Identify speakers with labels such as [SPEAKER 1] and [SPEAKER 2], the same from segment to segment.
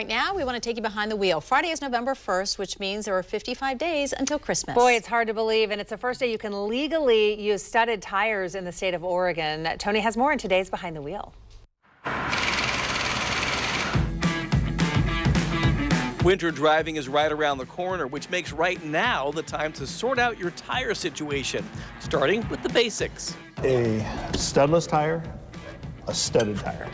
[SPEAKER 1] Right now, we want to take you behind the wheel. Friday is November 1st, which means there are 55 days until Christmas.
[SPEAKER 2] Boy, it's hard to believe, and it's the first day you can legally use studded tires in the state of Oregon. Tony has more in today's Behind the Wheel.
[SPEAKER 3] Winter driving is right around the corner, which makes right now the time to sort out your tire situation, starting with the basics.
[SPEAKER 4] A studless tire, a studded tire.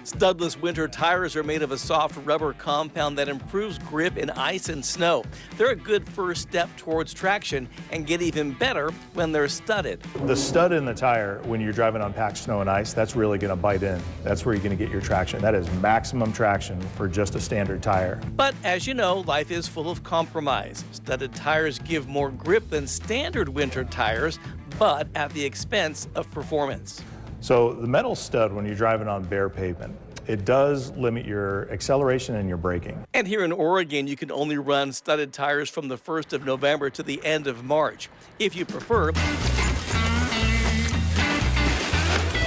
[SPEAKER 3] Studless winter tires are made of a soft rubber compound that improves grip in ice and snow. They're a good first step towards traction and get even better when they're studded.
[SPEAKER 4] The stud in the tire, when you're driving on packed snow and ice, that's really going to bite in. That's where you're going to get your traction. That is maximum traction for just a standard tire.
[SPEAKER 3] But as you know, life is full of compromise. Studded tires give more grip than standard winter tires, but at the expense of performance.
[SPEAKER 4] So the metal stud, when you're driving on bare pavement, it does limit your acceleration and your braking.
[SPEAKER 3] And here in Oregon, you can only run studded tires from the 1st of November to the end of March. If you prefer,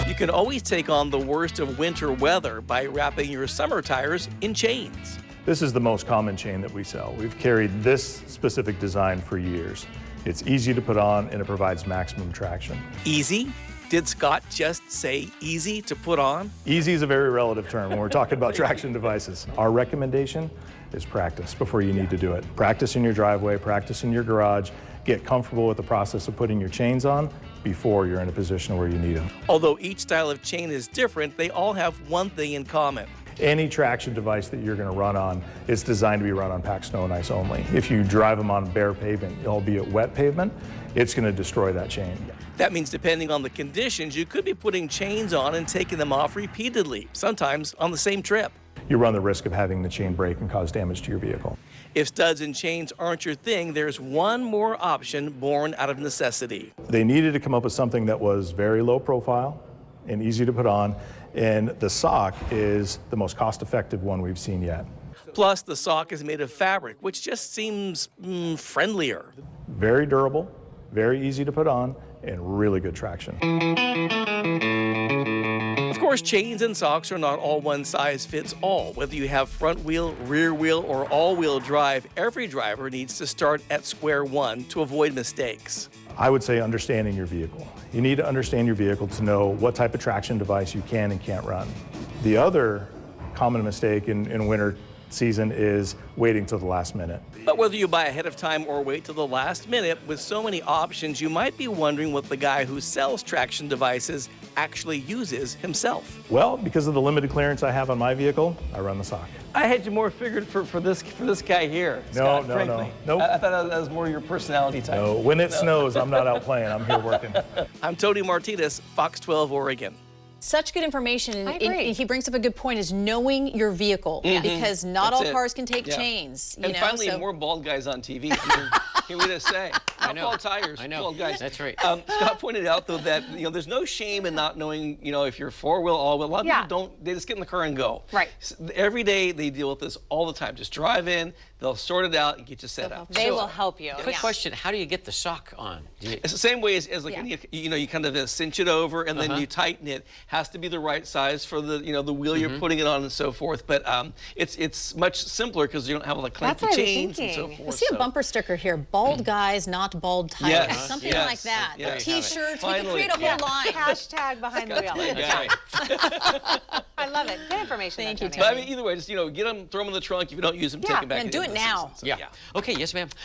[SPEAKER 3] you can always take on the worst of winter weather by wrapping your summer tires in chains.
[SPEAKER 4] This is the most common chain that we sell. We've carried this specific design for years. It's easy to put on and it provides maximum traction.
[SPEAKER 3] Easy? Did Scott just say easy to put on?
[SPEAKER 4] Easy is a very relative term when we're talking about traction devices. Our recommendation is practice before you need to do it. Practice in your driveway, practice in your garage, get comfortable with the process of putting your chains on before you're in a position where you need them.
[SPEAKER 3] Although each style of chain is different, they all have one thing in common.
[SPEAKER 4] Any traction device that you're going to run on is designed to be run on packed snow and ice only. If you drive them on bare pavement, albeit wet pavement, it's going to destroy that chain.
[SPEAKER 3] That means depending on the conditions, you could be putting chains on and taking them off repeatedly, sometimes on the same trip.
[SPEAKER 4] You run the risk of having the chain break and cause damage to your vehicle.
[SPEAKER 3] If studs and chains aren't your thing, there's one more option born out of necessity.
[SPEAKER 4] They needed to come up with something that was very low profile and easy to put on, and the sock is the most cost-effective one we've seen yet.
[SPEAKER 3] Plus, the sock is made of fabric, which just seems friendlier.
[SPEAKER 4] Very durable, very easy to put on, and really good traction.
[SPEAKER 3] Of course, chains and socks are not all one size fits all. Whether you have front wheel, rear wheel, or all-wheel drive, every driver needs to start at square one to avoid mistakes.
[SPEAKER 4] I would say understanding your vehicle. You need to understand your vehicle to know what type of traction device you can and can't run. The other common mistake in winter season is waiting till the last minute.
[SPEAKER 3] But whether you buy ahead of time or wait till the last minute, with so many options, you might be wondering what the guy who sells traction devices actually uses himself.
[SPEAKER 4] Well, because of the limited clearance I have on my vehicle, I run the sock.
[SPEAKER 3] I had you more figured for this guy here.
[SPEAKER 4] No,
[SPEAKER 3] Scott,
[SPEAKER 4] no,
[SPEAKER 3] frankly.
[SPEAKER 4] no. Nope.
[SPEAKER 3] I thought that was more your personality type.
[SPEAKER 4] No, when it snows, I'm not out playing. I'm here working.
[SPEAKER 3] I'm Tony Martinez, Fox 12 Oregon.
[SPEAKER 1] Such good information.
[SPEAKER 2] I agree.
[SPEAKER 1] He brings up a good point, is knowing your vehicle, because not
[SPEAKER 3] That's
[SPEAKER 1] all
[SPEAKER 3] it.
[SPEAKER 1] cars can take
[SPEAKER 3] Yeah.
[SPEAKER 1] chains.
[SPEAKER 3] And finally, more bald guys on TV. Can we just say?
[SPEAKER 5] I know.
[SPEAKER 3] Bald tires,
[SPEAKER 5] I know.
[SPEAKER 3] bald guys.
[SPEAKER 5] That's right.
[SPEAKER 3] Scott pointed out, though, that there's no shame in not knowing, if you're four-wheel, all-wheel. A lot of people don't. They just get in the car and go.
[SPEAKER 2] Right.
[SPEAKER 3] Every day they deal with this all the time. Just drive in, they'll sort it out and get you set up.
[SPEAKER 2] They will help you.
[SPEAKER 5] Quick question: how do you get the sock on?
[SPEAKER 3] It's the same way as like you kind of cinch it over and then you tighten it. Has to be the right size for the the wheel you're putting it on and so forth. But it's much simpler because you don't have like clanky chains and so forth.
[SPEAKER 1] I see a bumper sticker here: bald guys, not bald tires.
[SPEAKER 3] Yes,
[SPEAKER 1] Something
[SPEAKER 3] yes,
[SPEAKER 1] like that.
[SPEAKER 3] yes.
[SPEAKER 1] T-shirts. We
[SPEAKER 3] Finally.
[SPEAKER 1] could create a whole line.
[SPEAKER 2] Hashtag behind the wheel. I love it. Good information.
[SPEAKER 1] Thank you,
[SPEAKER 2] Tony.
[SPEAKER 3] But I mean, either way, just get them, throw them in the trunk. If you don't use them, take them back.
[SPEAKER 1] And do it now.
[SPEAKER 5] Yeah. Okay. Yes, ma'am.